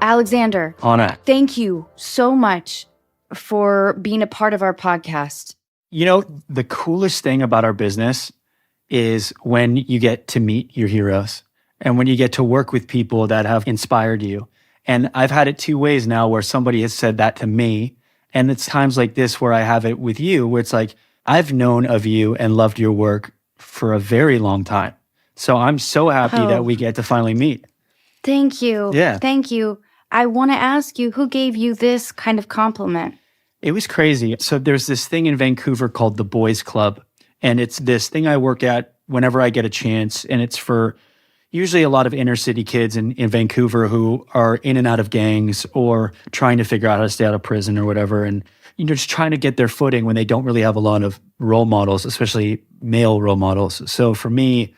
Alexander, Anna, thank you so much for being a part of our podcast. you know, the coolest thing about our business is when you get to meet your heroes and when you get to work with people that have inspired you. And I've had it two ways now where somebody has said that to me. And it's times like this where I have it with you, where it's like, I've known of you and loved your work for a very long time. So I'm so happy that we get to finally meet. Thank you. Yeah. Thank you. I want to ask you, who gave you this kind of compliment? It was crazy. So there's this thing in Vancouver called the Boys Club. And it's this thing I work at whenever I get a chance. And it's for usually a lot of inner city kids in Vancouver who are in and out of gangs or trying to figure out how to stay out of prison or whatever. And just trying to get their footing when they don't really have a lot of role models, especially male role models. So for me,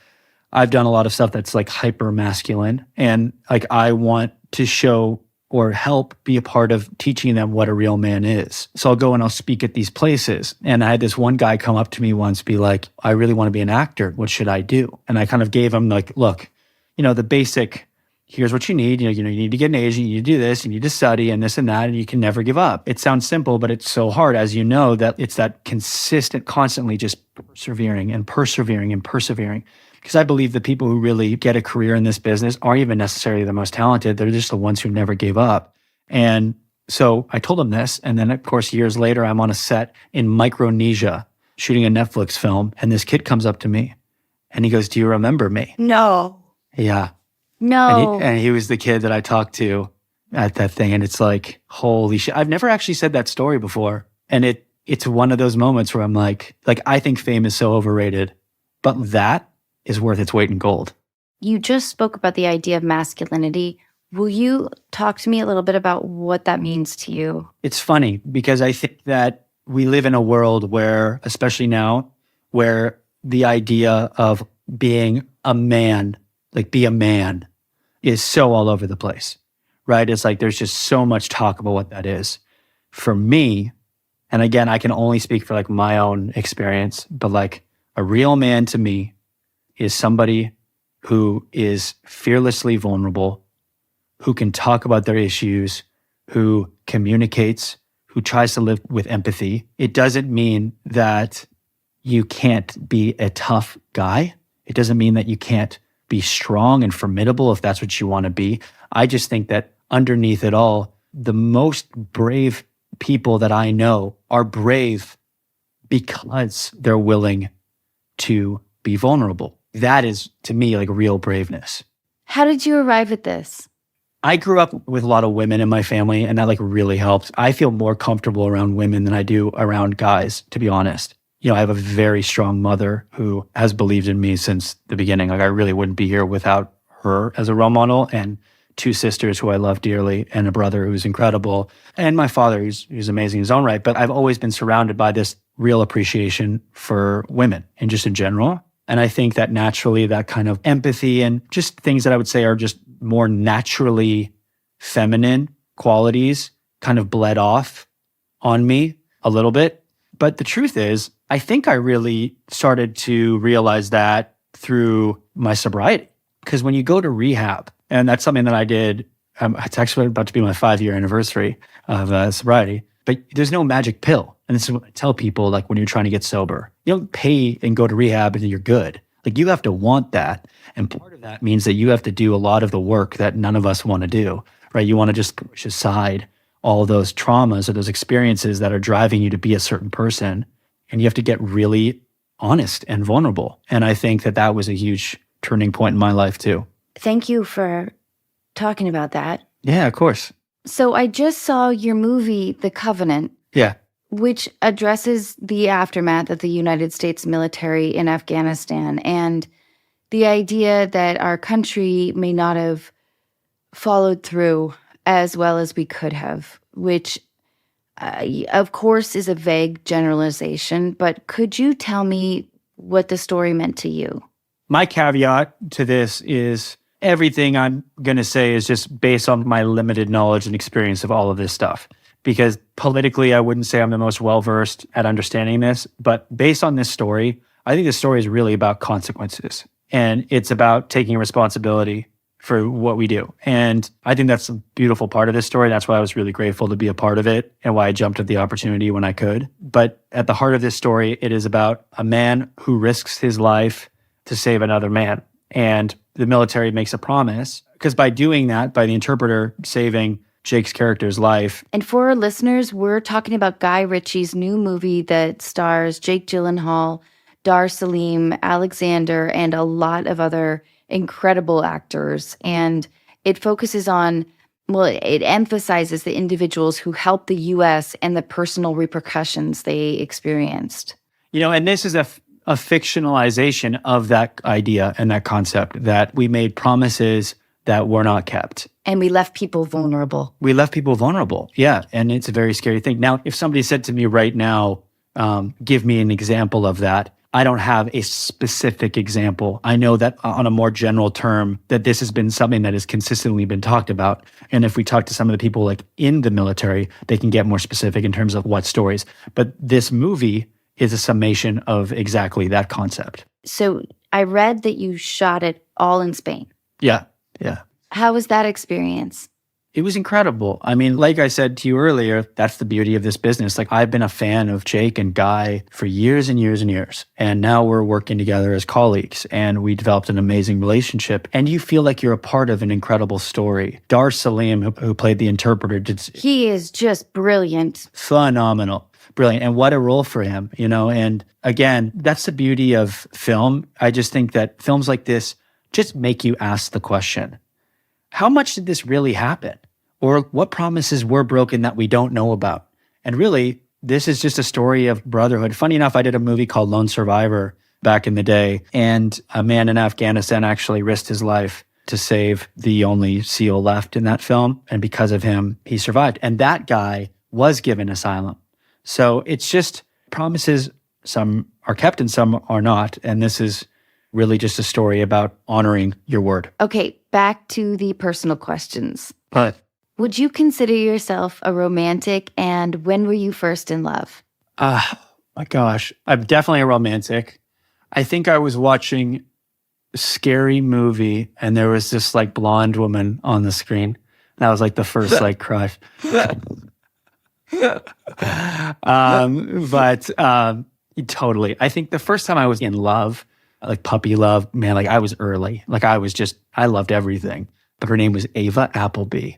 I've done a lot of stuff that's like hyper masculine. And like I want to show or help be a part of teaching them what a real man is. So I'll go and I'll speak at these places. And I had this one guy come up to me once, be like, I really want to be an actor. What should I do? And I kind of gave him like, look, the basic, here's what you need. You need to get an agent, you need to do this, you need to study and this and that, and you can never give up. It sounds simple, but it's so hard, as you know, that it's that consistent, constantly just persevering and persevering and persevering. Because I believe the people who really get a career in this business aren't even necessarily the most talented. They're just the ones who never gave up. And so I told him this. And then, of course, years later, I'm on a set in Micronesia shooting a Netflix film. And this kid comes up to me and he goes, do you remember me? No. Yeah. No. And he was the kid that I talked to at that thing. And it's like, holy shit. I've never actually said that story before. And it's one of those moments where I'm like, I think fame is so overrated. But that is worth its weight in gold. You just spoke about the idea of masculinity. Will you talk to me a little bit about what that means to you? It's funny because I think that we live in a world where, especially now, where the idea of being a man, be a man, is so all over the place, right? It's like there's just so much talk about what that is. For me, and again, I can only speak for my own experience, but a real man to me is somebody who is fearlessly vulnerable, who can talk about their issues, who communicates, who tries to live with empathy. It doesn't mean that you can't be a tough guy. It doesn't mean that you can't be strong and formidable if that's what you want to be. I just think that underneath it all, the most brave people that I know are brave because they're willing to be vulnerable. That is, to me, real braveness. How did you arrive at this? I grew up with a lot of women in my family, and that really helped. I feel more comfortable around women than I do around guys, to be honest. I have a very strong mother who has believed in me since the beginning. I really wouldn't be here without her as a role model, and two sisters who I love dearly, and a brother who's incredible, and my father who's amazing in his own right. But I've always been surrounded by this real appreciation for women and just in general. And I think that naturally that kind of empathy and just things that I would say are just more naturally feminine qualities kind of bled off on me a little bit. But the truth is, I think I really started to realize that through my sobriety. Because when you go to rehab, and that's something that I did, it's actually about to be my 5-year anniversary of sobriety, but there's no magic pill. And this is what I tell people, when you're trying to get sober. You don't pay and go to rehab and you're good. You have to want that. And part of that means that you have to do a lot of the work that none of us want to do, right? You want to just push aside all those traumas or those experiences that are driving you to be a certain person. And you have to get really honest and vulnerable. And I think that was a huge turning point in my life too. Thank you for talking about that. Yeah, of course. So I just saw your movie, The Covenant. Yeah. Which addresses the aftermath of the United States military in Afghanistan and the idea that our country may not have followed through as well as we could have, which of course is a vague generalization, but could you tell me what the story meant to you? My caveat to this is everything I'm going to say is just based on my limited knowledge and experience of all of this stuff. Because politically, I wouldn't say I'm the most well-versed at understanding this. But based on this story, I think this story is really about consequences. And it's about taking responsibility for what we do. And I think that's a beautiful part of this story. That's why I was really grateful to be a part of it and why I jumped at the opportunity when I could. But at the heart of this story, it is about a man who risks his life to save another man. And the military makes a promise, because by doing that, by the interpreter saving Jake's character's life. And for our listeners, we're talking about Guy Ritchie's new movie that stars Jake Gyllenhaal, Dar Salim, Alexander, and a lot of other incredible actors. And it focuses on, well, it emphasizes the individuals who helped the U.S. and the personal repercussions they experienced. And this is a fictionalization of that idea and that concept, that we made promises that were not kept. And we left people vulnerable. We left people vulnerable. Yeah. And it's a very scary thing. Now, if somebody said to me right now, give me an example of that, I don't have a specific example. I know that on a more general term, that this has been something that has consistently been talked about. And if we talk to some of the people like in the military, they can get more specific in terms of what stories. But this movie is a summation of exactly that concept. So I read that you shot it all in Spain. Yeah. How was that experience? It was incredible. I mean, like I said to you earlier, that's the beauty of this business. Like, I've been a fan of Jake and Guy for years and years and years. And now we're working together as colleagues, and we developed an amazing relationship. And you feel like you're a part of an incredible story. Dar Salim, who played the interpreter, he is just brilliant. Phenomenal. Brilliant. And what a role for him, And again, that's the beauty of film. I just think that films like this just make you ask the question, how much did this really happen? Or what promises were broken that we don't know about? And really, this is just a story of brotherhood. Funny enough, I did a movie called Lone Survivor back in the day, and a man in Afghanistan actually risked his life to save the only SEAL left in that film. And because of him, he survived. And that guy was given asylum. So it's just promises, some are kept and some are not. And this is really just a story about honoring your word. Okay, back to the personal questions. But would you consider yourself a romantic, and when were you first in love? My gosh, I'm definitely a romantic. I think I was watching a scary movie and there was this like blonde woman on the screen. That was like the first like crush. Totally. I think the first time I was in love, like puppy love, man, like I was early. Like I loved everything. But her name was Ava Appleby.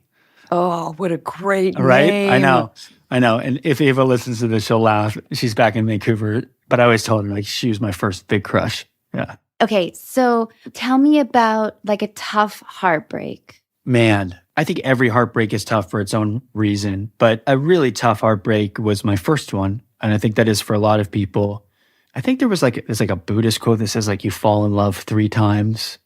Oh, what a great name. Right? I know. And if Ava listens to this, she'll laugh. She's back in Vancouver. But I always told her, like, she was my first big crush. Yeah. Okay, so tell me about like a tough heartbreak. Man, I think every heartbreak is tough for its own reason. But a really tough heartbreak was my first one. And I think that is for a lot of people. I think there's like a Buddhist quote that says like you fall in love 3 times.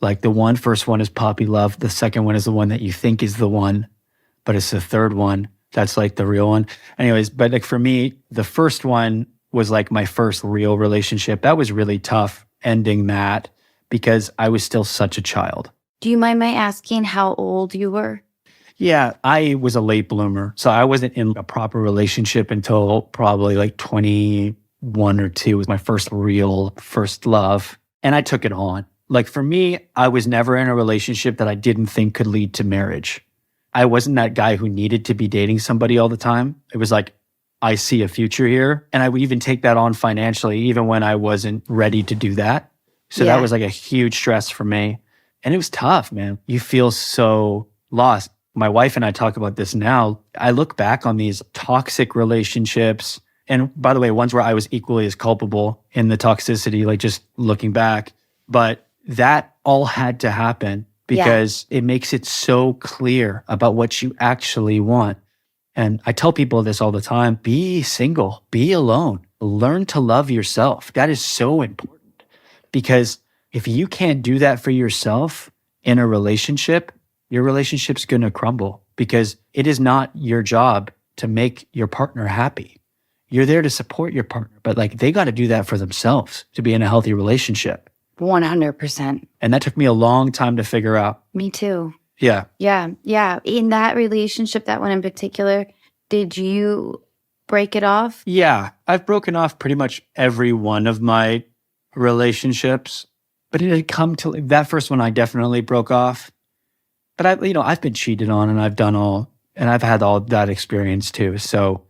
Like the first one is puppy love. The second one is the one that you think is the one, but it's the third one that's like the real one. Anyways, but like for me, the first one was like my first real relationship. That was really tough ending that because I was still such a child. Do you mind my asking how old you were? Yeah, I was a late bloomer. So I wasn't in a proper relationship until probably like 21 or 2 was my first love. And I took it on. Like for me, I was never in a relationship that I didn't think could lead to marriage. I wasn't that guy who needed to be dating somebody all the time. It was like, I see a future here. And I would even take that on financially, even when I wasn't ready to do that. So that was like a huge stress for me. And it was tough, man. You feel so lost. My wife and I talk about this now. I look back on these toxic relationships. And by the way, ones where I was equally as culpable in the toxicity, like just looking back. But that all had to happen because it makes it so clear about what you actually want. And I tell people this all the time, be single, be alone, learn to love yourself. That is so important because if you can't do that for yourself in a relationship, your relationship's going to crumble because it is not your job to make your partner happy. You're there to support your partner, but like they got to do that for themselves to be in a healthy relationship. 100%. And that took me a long time to figure out. Me too. Yeah. Yeah. In that relationship, that one in particular, did you break it off? Yeah. I've broken off pretty much every one of my relationships. But it had come to that first one, I definitely broke off. But I've been cheated on and I've had all that experience too. So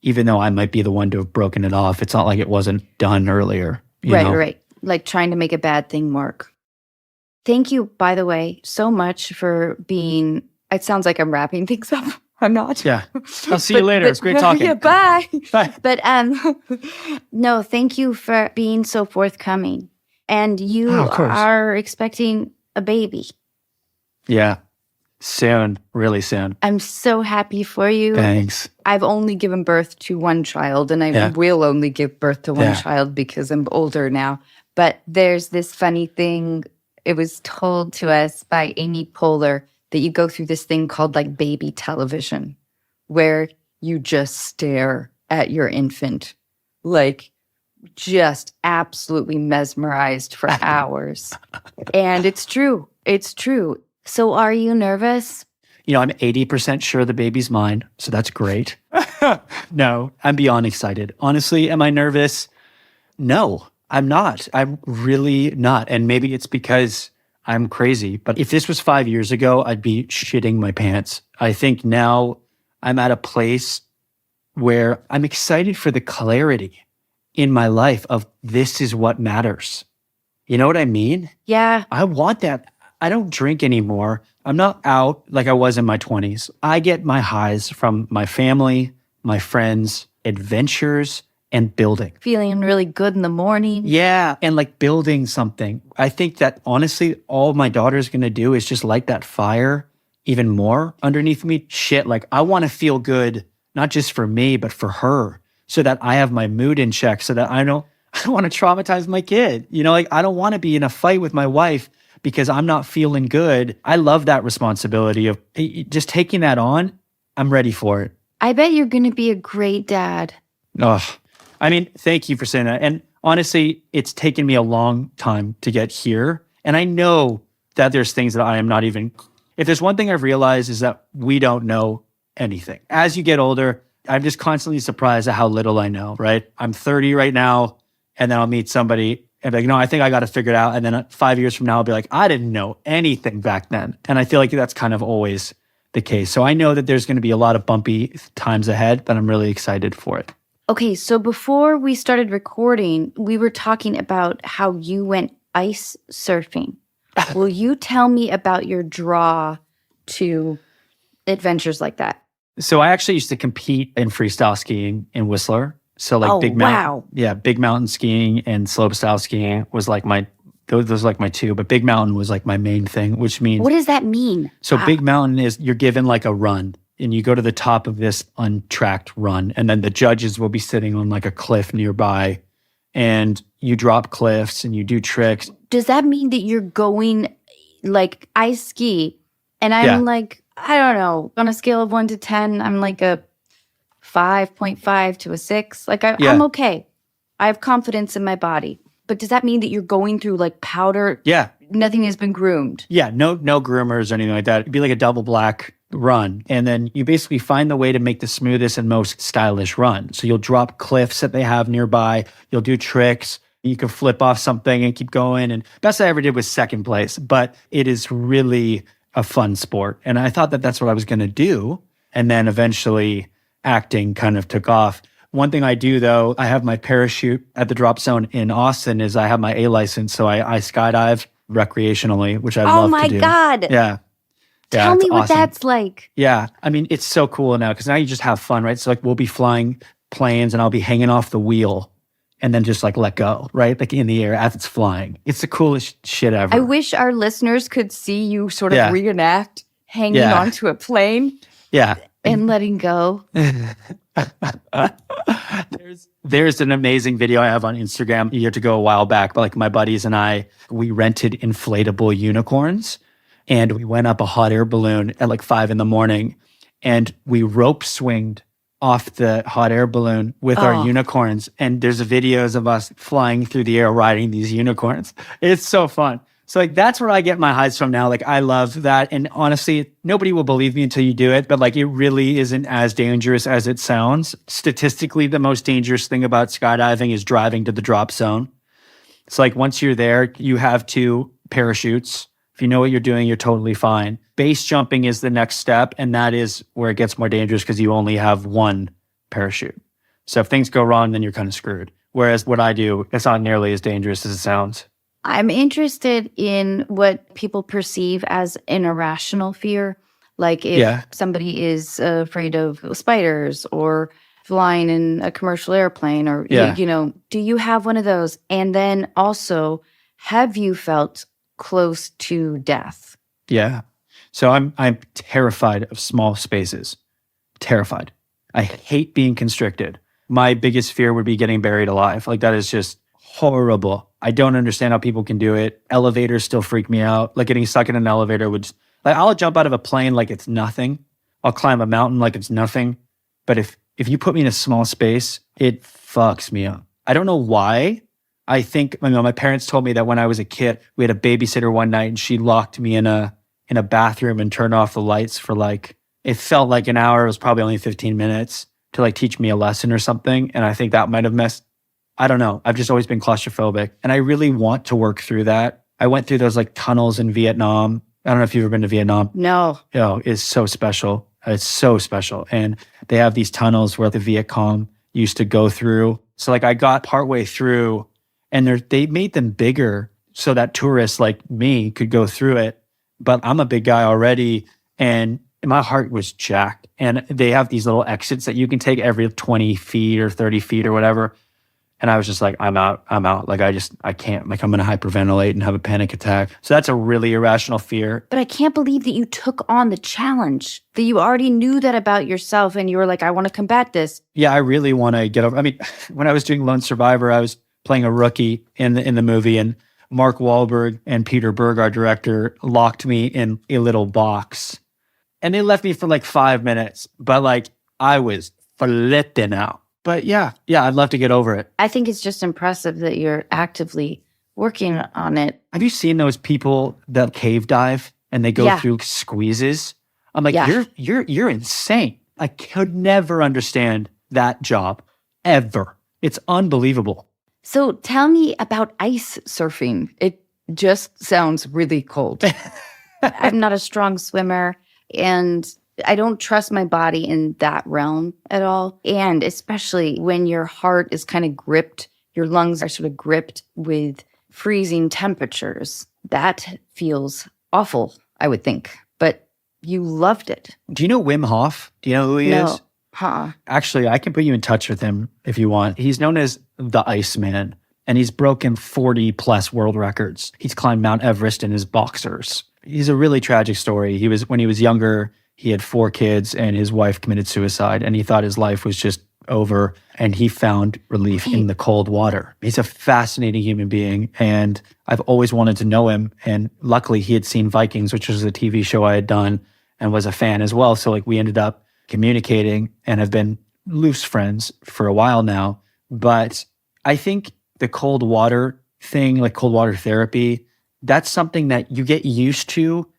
even though I might be the one to have broken it off, it's not like it wasn't done earlier. Right. Like trying to make a bad thing work. Thank you, by the way, so much for being, it sounds like I'm wrapping things up. I'm not. Yeah. I'll see you later. It's great talking. Yeah, bye. Bye. But no, thank you for being so forthcoming. And you are expecting a baby. Yeah. Soon. Really soon. I'm so happy for you. Thanks. I've only given birth to one child, and I will only give birth to one child because I'm older now. But there's this funny thing. It was told to us by Amy Poehler that you go through this thing called like baby television, where you just stare at your infant, like just absolutely mesmerized for hours. And it's true. It's true. So are you nervous? I'm 80% sure the baby's mine, so that's great. No, I'm beyond excited. Honestly, am I nervous? No, I'm not. I'm really not. And maybe it's because I'm crazy. But if this was 5 years ago, I'd be shitting my pants. I think now I'm at a place where I'm excited for the clarity in my life of this is what matters. You know what I mean? Yeah. I want that. I don't drink anymore. I'm not out like I was in my 20s. I get my highs from my family, my friends, adventures, and building. Feeling really good in the morning. Yeah, and like building something. I think that honestly, all my daughter's going to do is just light that fire even more underneath me. Shit, like I want to feel good, not just for me, but for her, so that I have my mood in check, so that I don't want to traumatize my kid. Like I don't want to be in a fight with my wife because I'm not feeling good. I love that responsibility of just taking that on. I'm ready for it. I bet you're going to be a great dad. Oh, I mean, thank you for saying that. And honestly, it's taken me a long time to get here. And I know that there's things that I am not even, if there's one thing I've realized is that we don't know anything. As you get older, I'm just constantly surprised at how little I know, right? I'm 30 right now, and then I'll meet somebody and be like, no, I think I got to figure it out. And then 5 years from now, I'll be like, I didn't know anything back then. And I feel like that's kind of always the case. So I know that there's going to be a lot of bumpy times ahead, but I'm really excited for it. Okay, so before we started recording, we were talking about how you went ice surfing. Will you tell me about your draw to adventures like that? So I actually used to compete in freestyle skiing in Whistler. So like big mountain skiing and slopestyle skiing was like those were like my two, but big mountain was like my main thing, which means. What does that mean? So big mountain is you're given like a run and you go to the top of this untracked run, and then the judges will be sitting on like a cliff nearby, and you drop cliffs and you do tricks. Does that mean that you're going, like I ski and I'm like, I don't know, on a scale of 1 to 10, I'm like a 5.5 to a 6. Like I'm okay. I have confidence in my body. But does that mean that you're going through like powder? Yeah. Nothing has been groomed? Yeah, no groomers or anything like that. It'd be like a double black run. And then you basically find the way to make the smoothest and most stylish run. So you'll drop cliffs that they have nearby. You'll do tricks. You can flip off something and keep going. And best I ever did was second place. But it is really a fun sport. And I thought that that's what I was going to do. And then eventually acting kind of took off. One thing I do, though, I have my parachute at the drop zone in Austin is I have my A license. So I skydive recreationally, which I love to do. Oh, my God. Yeah. Tell me what that's like. Yeah. I mean, it's so cool now because now you just have fun, right? So like we'll be flying planes and I'll be hanging off the wheel and then just like let go, right? Like in the air as it's flying. It's the coolest shit ever. I wish our listeners could see you sort of reenact hanging onto a plane. Yeah. And letting go. There's an amazing video I have on Instagram a year to go a while back. But like my buddies and I, we rented inflatable unicorns and we went up a hot air balloon at like 5 a.m. and we rope swinged off the hot air balloon with our unicorns. And there's videos of us flying through the air riding these unicorns. It's so fun. So like that's where I get my highs from now. Like I love that. And honestly, nobody will believe me until you do it. But like it really isn't as dangerous as it sounds. Statistically, the most dangerous thing about skydiving is driving to the drop zone. It's like once you're there, you have 2 parachutes. If you know what you're doing, you're totally fine. Base jumping is the next step, and that is where it gets more dangerous because you only have 1 parachute. So if things go wrong, then you're kind of screwed. Whereas what I do, it's not nearly as dangerous as it sounds. I'm interested in what people perceive as an irrational fear. Like if somebody is afraid of spiders or flying in a commercial airplane or, do you have one of those? And then also, have you felt close to death? Yeah. So I'm terrified of small spaces. Terrified. I hate being constricted. My biggest fear would be getting buried alive. Like that is just horrible. I don't understand how people can do it. Elevators still freak me out. Like getting stuck in an elevator would I'll jump out of a plane like it's nothing. I'll climb a mountain like it's nothing. But if you put me in a small space, it fucks me up. I don't know why. I think my parents told me that when I was a kid, we had a babysitter one night and she locked me in a bathroom and turned off the lights for it felt like an hour. It was probably only 15 minutes to teach me a lesson or something. And I think that might have I don't know. I've just always been claustrophobic and I really want to work through that. I went through those tunnels in Vietnam. I don't know if you've ever been to Vietnam. No. It's so special. It's so special. And they have these tunnels where the Viet Cong used to go through. So I got partway through and they made them bigger so that tourists like me could go through it. But I'm a big guy already and my heart was jacked. And they have these little exits that you can take every 20 feet or 30 feet or whatever. And I was just I'm out. I can't. I'm going to hyperventilate and have a panic attack. So that's a really irrational fear. But I can't believe that you took on the challenge, that you already knew that about yourself and you were like, I want to combat this. Yeah, I really want to get over. When I was doing Lone Survivor, I was playing a rookie in the movie and Mark Wahlberg and Peter Berg, our director, locked me in a little box. And they left me for 5 minutes. But I was flipping out. But yeah, I'd love to get over it. I think it's just impressive that you're actively working on it. Have you seen those people that cave dive and they go through squeezes? I'm like, you're insane. I could never understand that job ever. It's unbelievable. So tell me about ice surfing. It just sounds really cold. I'm not a strong swimmer and I don't trust my body in that realm at all. And especially when your heart is kind of gripped, your lungs are sort of gripped with freezing temperatures. That feels awful, I would think. But you loved it. Do you know Wim Hof? Do you know who he is? Actually, I can put you in touch with him if you want. He's known as the Iceman, and he's broken 40 plus world records. He's climbed Mount Everest in his boxers. He's a really tragic story. When he was younger, he had 4 kids and his wife committed suicide and he thought his life was just over and he found relief in the cold water. He's a fascinating human being and I've always wanted to know him. And luckily he had seen Vikings, which was a TV show I had done and was a fan as well. So we ended up communicating and have been loose friends for a while now. But I think the cold water thing, cold water therapy, that's something that you get used to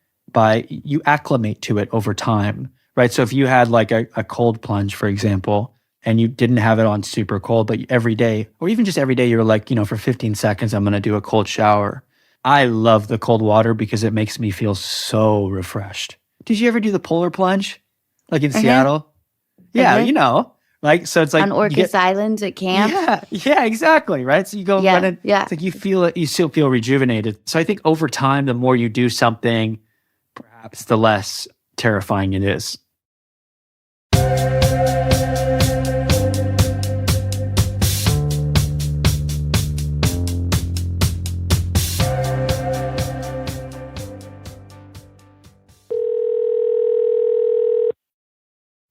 you acclimate to it over time, right? So if you had a cold plunge, for example, and you didn't have it on super cold, but every day, or even just every day, you're for 15 seconds, I'm going to do a cold shower. I love the cold water because it makes me feel so refreshed. Did you ever do the polar plunge? In Seattle? Yeah, so it's on Orcas Island at camp. Yeah, exactly, right? So you go run in, it's you feel it, you still feel rejuvenated. So I think over time, the more you do something, perhaps the less terrifying it is.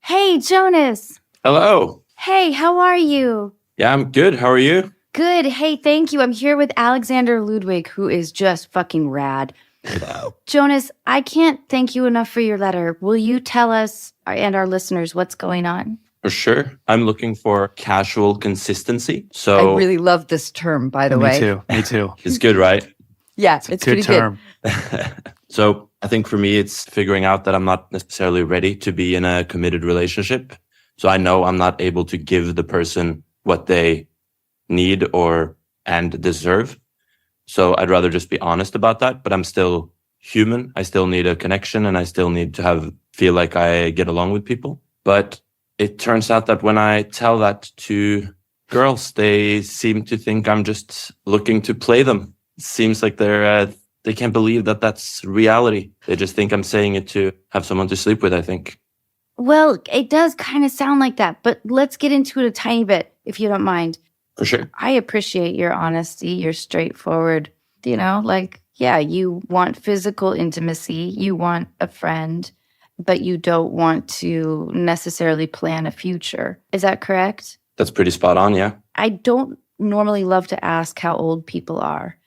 Hey, Jonas. Hello. Hey, how are you? Yeah, I'm good. How are you? Good. Hey, thank you. I'm here with Alexander Ludwig, who is just fucking rad. Jonas, I can't thank you enough for your letter. Will you tell us and our listeners what's going on? For sure. I'm looking for casual consistency. So I really love this term, by the way. Me too. It's good, right? Yeah, it's good pretty term. Good. So I think for me, it's figuring out that I'm not necessarily ready to be in a committed relationship. So I know I'm not able to give the person what they need and deserve. So I'd rather just be honest about that, but I'm still human. I still need a connection and I still need to feel like I get along with people. But it turns out that when I tell that to girls, they seem to think I'm just looking to play them. It seems like they can't believe that that's reality. They just think I'm saying it to have someone to sleep with, I think. Well, it does kind of sound like that, but let's get into it a tiny bit, if you don't mind. For sure. I appreciate your honesty, your straightforward, yeah, you want physical intimacy, you want a friend, but you don't want to necessarily plan a future. Is that correct? That's pretty spot on, yeah. I don't normally love to ask how old people are,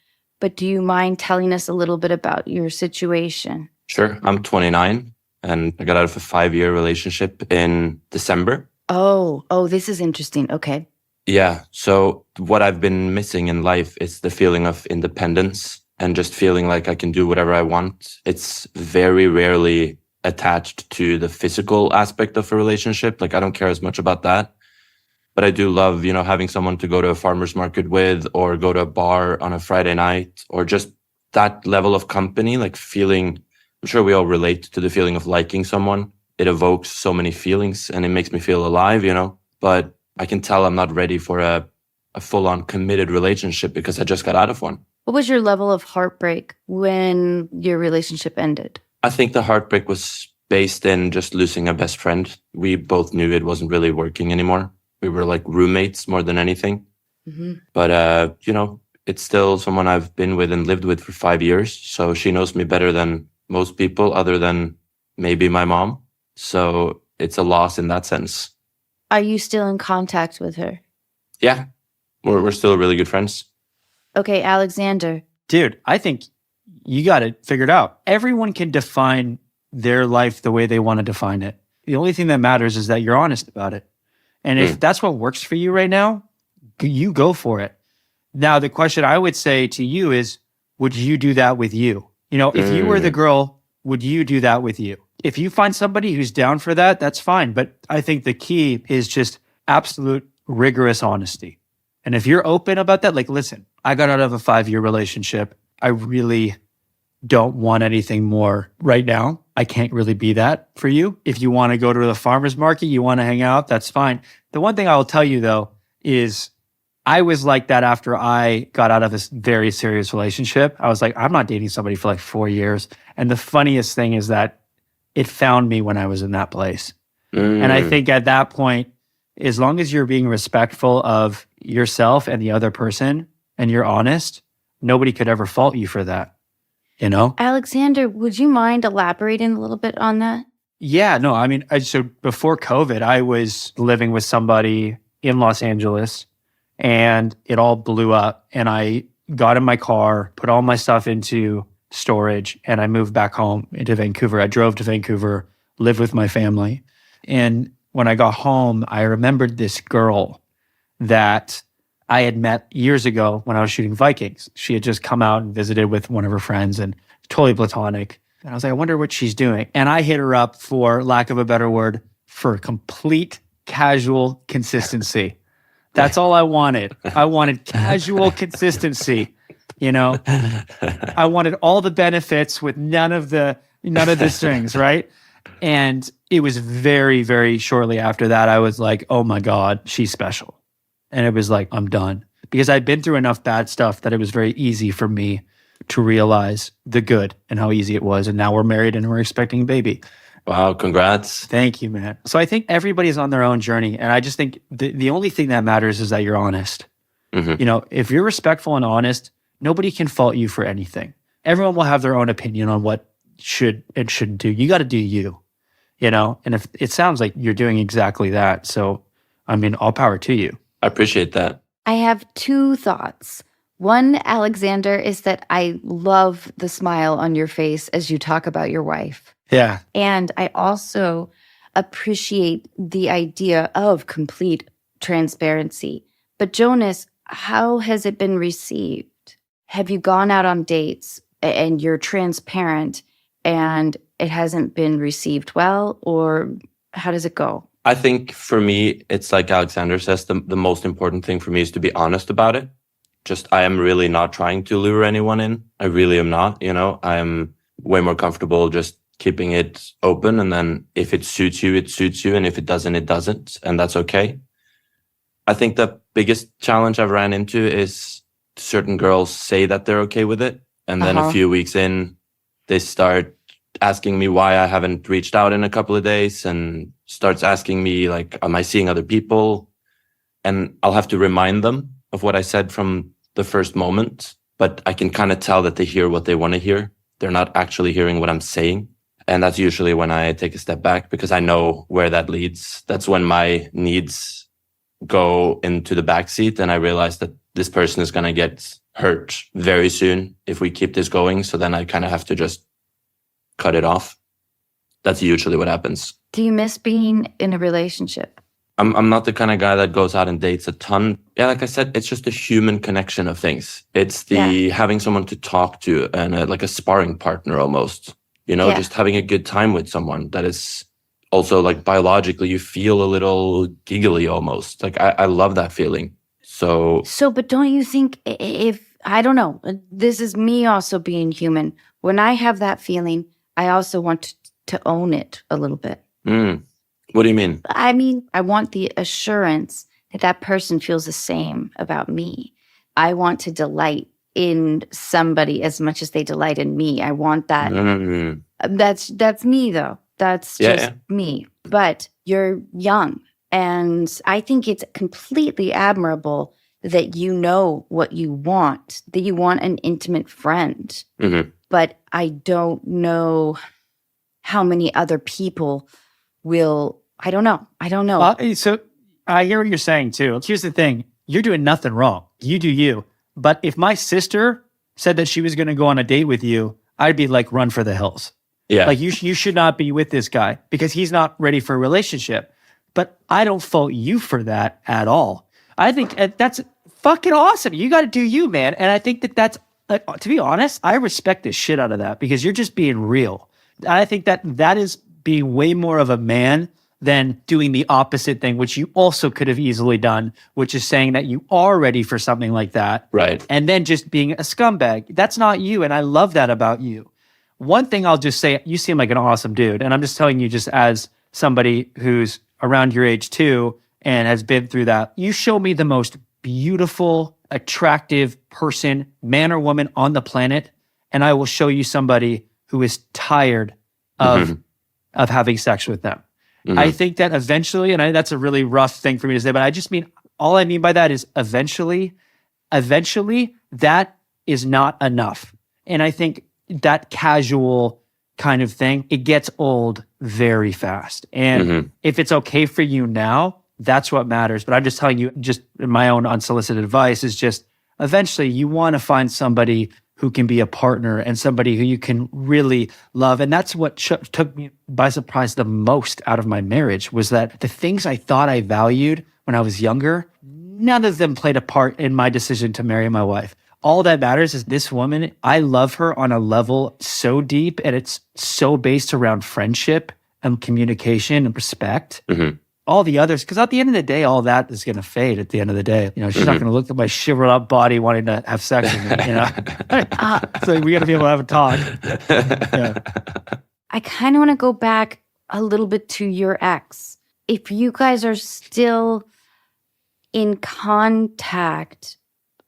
but do you mind telling us a little bit about your situation? Sure. I'm 29 and I got out of a 5-year relationship in December. Oh, this is interesting. Okay. Yeah. So what I've been missing in life is the feeling of independence and just feeling like I can do whatever I want. It's very rarely attached to the physical aspect of a relationship. Like I don't care as much about that. But I do love, having someone to go to a farmer's market with or go to a bar on a Friday night or just that level of company, like feeling, I'm sure we all relate to the feeling of liking someone. It evokes so many feelings and it makes me feel alive, but I can tell I'm not ready for a full-on committed relationship because I just got out of one. What was your level of heartbreak when your relationship ended? I think the heartbreak was based in just losing a best friend. We both knew it wasn't really working anymore. We were like roommates more than anything. Mm-hmm. But, it's still someone I've been with and lived with for 5 years. So she knows me better than most people other than maybe my mom. So it's a loss in that sense. Are you still in contact with her? Yeah, we're still really good friends. Okay, Alexander. Dude, I think you got it figured out. Everyone can define their life the way they want to define it. The only thing that matters is that you're honest about it. And if that's what works for you right now, you go for it. Now, the question I would say to you is, would you do that with you? If you were the girl, would you do that with you? If you find somebody who's down for that, that's fine. But I think the key is just absolute rigorous honesty. And if you're open about that, like, listen, I got out of a 5-year relationship. I really don't want anything more right now. I can't really be that for you. If you want to go to the farmer's market, you want to hang out, that's fine. The one thing I will tell you, though, is I was like that after I got out of this very serious relationship. I was like, I'm not dating somebody for like 4 years. And the funniest thing is that it found me when I was in that place. And I think at that point, as long as you're being respectful of yourself and the other person and you're honest, nobody could ever fault you for that, Alexander, would you mind elaborating a little bit on that? Yeah, no, I mean, so before COVID, I was living with somebody in Los Angeles and it all blew up. And I got in my car, put all my stuff into storage, and I moved back home into Vancouver. I drove to Vancouver, lived with my family. And when I got home, I remembered this girl that I had met years ago when I was shooting Vikings. She had just come out and visited with one of her friends and totally platonic. And I was like, I wonder what she's doing. And I hit her up, for lack of a better word, for complete casual consistency. That's all I wanted. I wanted casual consistency. I wanted all the benefits with none of the strings, right? And it was very, very shortly after that, I was like, oh my God, she's special. And it was like, I'm done. Because I'd been through enough bad stuff that it was very easy for me to realize the good and how easy it was. And now we're married and we're expecting a baby. Wow, congrats. Thank you, man. So I think everybody's on their own journey. And I just think the only thing that matters is that you're honest. Mm-hmm. If you're respectful and honest, nobody can fault you for anything. Everyone will have their own opinion on what should and shouldn't do. You got to do you, and if it sounds like you're doing exactly that. So, I mean, all power to you. I appreciate that. I have 2 thoughts. One, Alexander, is that I love the smile on your face as you talk about your wife. Yeah. And I also appreciate the idea of complete transparency. But Jonas, how has it been received? Have you gone out on dates and you're transparent and it hasn't been received well, or how does it go? I think for me, it's like Alexander says, the most important thing for me is to be honest about it. I am really not trying to lure anyone in. I really am not, I am way more comfortable just keeping it open. And then if it suits you, it suits you. And if it doesn't, it doesn't. And that's okay. I think the biggest challenge I've ran into is certain girls say that they're okay with it. And then a few weeks in, they start asking me why I haven't reached out in a couple of days, and starts asking me like, am I seeing other people? And I'll have to remind them of what I said from the first moment, but I can kind of tell that they hear what they want to hear. They're not actually hearing what I'm saying. And that's usually when I take a step back, because I know where that leads. That's when my needs go into the backseat, and I realize that this person is going to get hurt very soon if we keep this going. So then I kind of have to just cut it off. That's usually what happens. Do you miss being in a relationship? I'm not the kind of guy that goes out and dates a ton. Yeah, like I said, it's just a human connection of things. It's the having someone to talk to, and like a sparring partner almost. Just having a good time with someone that is also like biologically, you feel a little giggly almost. Like I love that feeling. So, but don't you think I don't know, this is me also being human. When I have that feeling, I also want to own it a little bit. What do you mean? I mean, I want the assurance that that person feels the same about me. I want to delight in somebody as much as they delight in me. I want that. That's me though. That's just me. But you're young. And I think it's completely admirable that you know what you want, that you want an intimate friend. But I don't know how many other people will. I don't know. So I hear what you're saying too. Here's the thing. You're doing nothing wrong. You do you. But if my sister said that she was going to go on a date with you, I'd be like, run for the hills. Yeah. Like you should not be with this guy because he's not ready for a relationship. But I don't fault you for that at all. I think that's fucking awesome. You got to do you, man. And I think that's, to be honest, I respect the shit out of that because you're just being real. I think that is being way more of a man than doing the opposite thing, which you also could have easily done, which is saying that you are ready for something like that. Right. And then just being a scumbag. That's not you. And I love that about you. One thing I'll just say, you seem like an awesome dude. And I'm just telling you just as somebody who's around your age too and has been through that. You show me the most beautiful, attractive person, man or woman on the planet. And I will show you somebody who is tired of having sex with them. I think that eventually, and that's a really rough thing for me to say, but I just mean, all I mean by that is eventually that is not enough. And I think that casual kind of thing, it gets old very fast. And if it's okay for you now, that's what matters. But I'm just telling you, just my own unsolicited advice is just eventually you want to find somebody who can be a partner and somebody who you can really love. And that's what took me by surprise the most out of my marriage was that the things I thought I valued when I was younger, none of them played a part in my decision to marry my wife. All that matters is this woman, I love her on a level so deep and it's so based around friendship and communication and respect. All the others, because at the end of the day, all that is going to fade at the end of the day. She's not going to look at my shriveled up body wanting to have sex with me, So we got to be able to have a talk. Yeah. I kind of want to go back a little bit to your ex. If you guys are still in contact,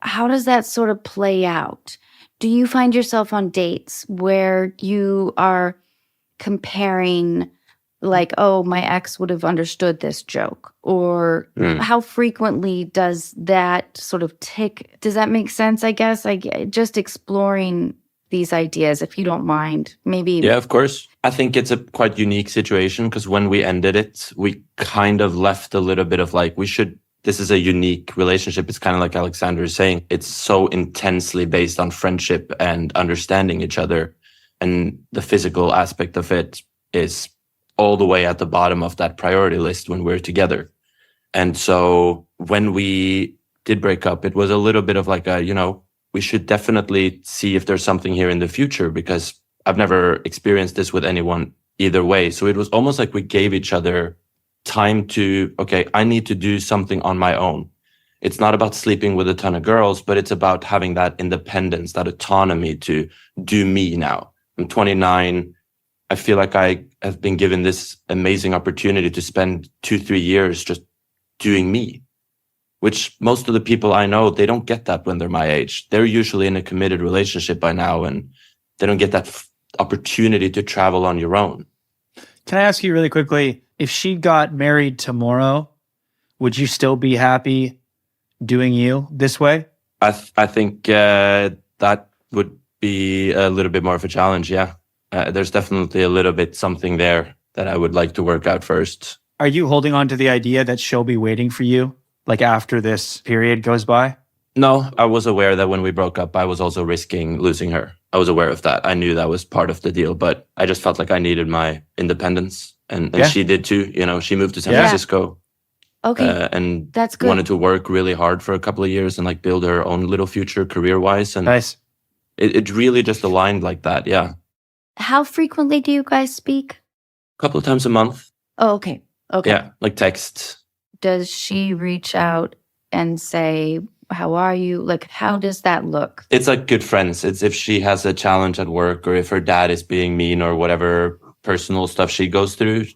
how does that sort of play out? Do you find yourself on dates where you are comparing like, oh, my ex would have understood this joke? Or how frequently does that sort of tick? Does that make sense, I guess? Just exploring these ideas, if you don't mind. Maybe. Yeah, of course. I think it's a quite unique situation because when we ended it, we kind of left a little bit of like, this is a unique relationship. It's kind of like Alexander is saying. It's so intensely based on friendship and understanding each other. And the physical aspect of it is all the way at the bottom of that priority list when we're together. And so when we did break up, it was a little bit of like we should definitely see if there's something here in the future because I've never experienced this with anyone either way. So it was almost like we gave each other time to, okay, I need to do something on my own. It's not about sleeping with a ton of girls, but it's about having that independence, that autonomy to do me now. I'm 29. I feel like I have been given this amazing opportunity to spend 2-3 years just doing me, which most of the people I know, they don't get that when they're my age. They're usually in a committed relationship by now, and they don't get that opportunity to travel on your own. Can I ask you really quickly, if she got married tomorrow, would you still be happy doing you this way? I think that would be a little bit more of a challenge, yeah. There's definitely a little bit something there that I would like to work out first. Are you holding on to the idea that she'll be waiting for you, like after this period goes by? No, I was aware that when we broke up, I was also risking losing her. I was aware of that. I knew that was part of the deal, but I just felt like I needed my independence. And she did too. You know, she moved to San Francisco. Okay. And that's good. Wanted to work really hard for a couple of years and like build her own little future career-wise. And nice. It really just aligned like that, yeah. How frequently do you guys speak? A couple of times a month. Oh, okay. Okay. Yeah, like text. Does she reach out and say, how are you? Like, how does that look? It's like good friends. It's if she has a challenge at work or if her dad is being mean or whatever personal stuff she goes through,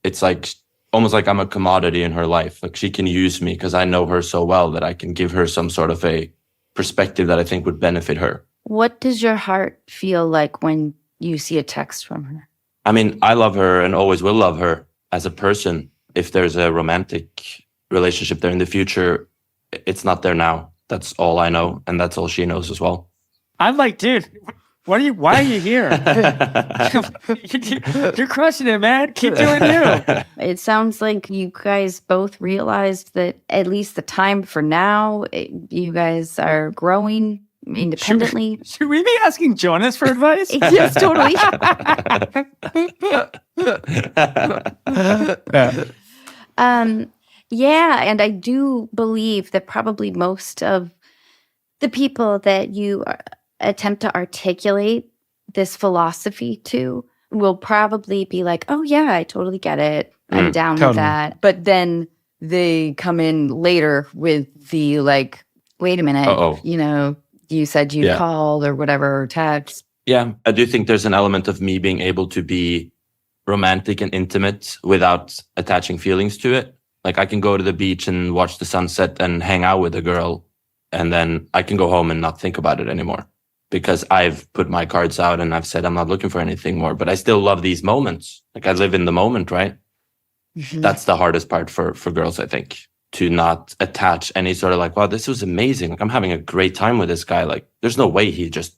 it's like almost like I'm a commodity in her life. Like she can use me because I know her so well that I can give her some sort of a perspective that I think would benefit her. What does your heart feel like when you see a text from her? I mean, I love her and always will love her as a person. If there's a romantic relationship there in the future, it's not there now. That's all I know. And that's all she knows as well. I'm like, dude, why are you here? You're crushing it, man. Keep doing you. It sounds like you guys both realized that at least the time for now, you guys are growing independently. Should we be asking Jonas for advice? Yes, totally. Yeah, and I do believe that probably most of the people that you attempt to articulate this philosophy to will probably be like, oh yeah, I totally get it. I'm down with that. But then they come in later with the like, wait a minute, you know, you said you called or whatever, or text. Yeah, I do think there's an element of me being able to be romantic and intimate without attaching feelings to it. Like I can go to the beach and watch the sunset and hang out with a girl, and then I can go home and not think about it anymore because I've put my cards out and I've said I'm not looking for anything more, but I still love these moments. Like I live in the moment, right? Mm-hmm. That's the hardest part for girls, I think, to not attach any sort of like, wow, this was amazing. Like I'm having a great time with this guy. Like there's no way he just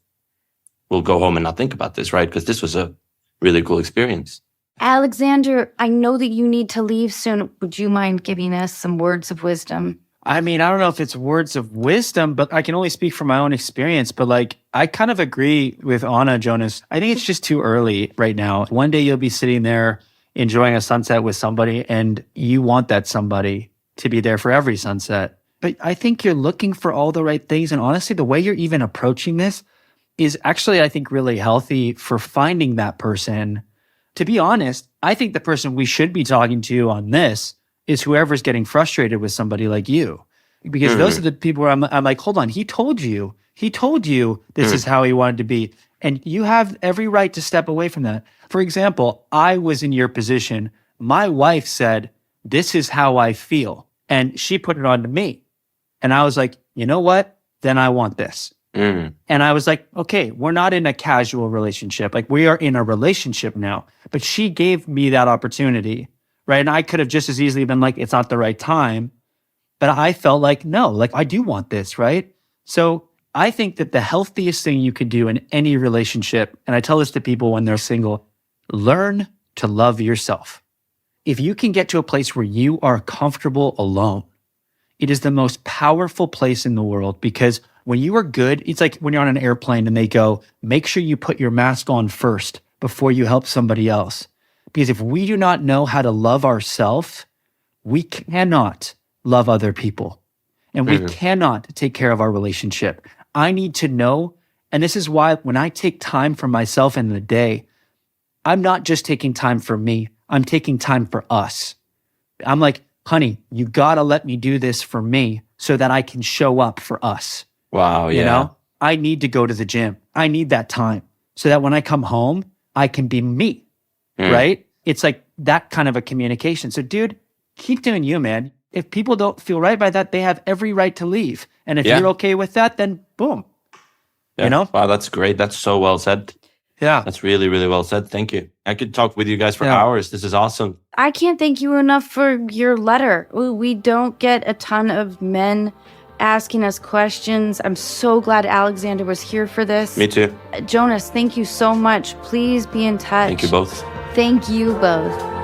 will go home and not think about this, right? Because this was a really cool experience. Alexander, I know that you need to leave soon. Would you mind giving us some words of wisdom? I mean, I don't know if it's words of wisdom, but I can only speak from my own experience. But like, I kind of agree with Anna, Jonas. I think it's just too early right now. One day you'll be sitting there enjoying a sunset with somebody and you want that somebody to be there for every sunset. But I think you're looking for all the right things. And honestly, the way you're even approaching this is actually, I think, really healthy for finding that person. To be honest, I think the person we should be talking to on this is whoever's getting frustrated with somebody like you. Because those are the people where I'm like, hold on, he told you this is how he wanted to be. And you have every right to step away from that. For example, I was in your position. My wife said, this is how I feel. And she put it on to me. And I was like, you know what? Then I want this. And I was like, okay, we're not in a casual relationship. Like we are in a relationship now. But she gave me that opportunity, right? And I could have just as easily been like, it's not the right time. But I felt like, no, like I do want this, right? So I think that the healthiest thing you could do in any relationship, and I tell this to people when they're single, learn to love yourself. If you can get to a place where you are comfortable alone, it is the most powerful place in the world, because when you are good, it's like when you're on an airplane and they go, make sure you put your mask on first before you help somebody else. Because if we do not know how to love ourselves, we cannot love other people. And we cannot take care of our relationship. I need to know, and this is why when I take time for myself in the day, I'm not just taking time for me, I'm taking time for us. I'm like, honey, you gotta let me do this for me so that I can show up for us. Wow. Yeah. You know, I need to go to the gym. I need that time so that when I come home, I can be me. Right? It's like that kind of a communication. So, dude, keep doing you, man. If people don't feel right by that, they have every right to leave. And if you're okay with that, then boom. Yeah. You know? Wow, that's great. That's so well said. Yeah. That's really, really well said. Thank you. I could talk with you guys for hours. This is awesome. I can't thank you enough for your letter. We don't get a ton of men asking us questions. I'm so glad Alexander was here for this. Me too. Jonas, thank you so much. Please be in touch. Thank you both. Thank you both.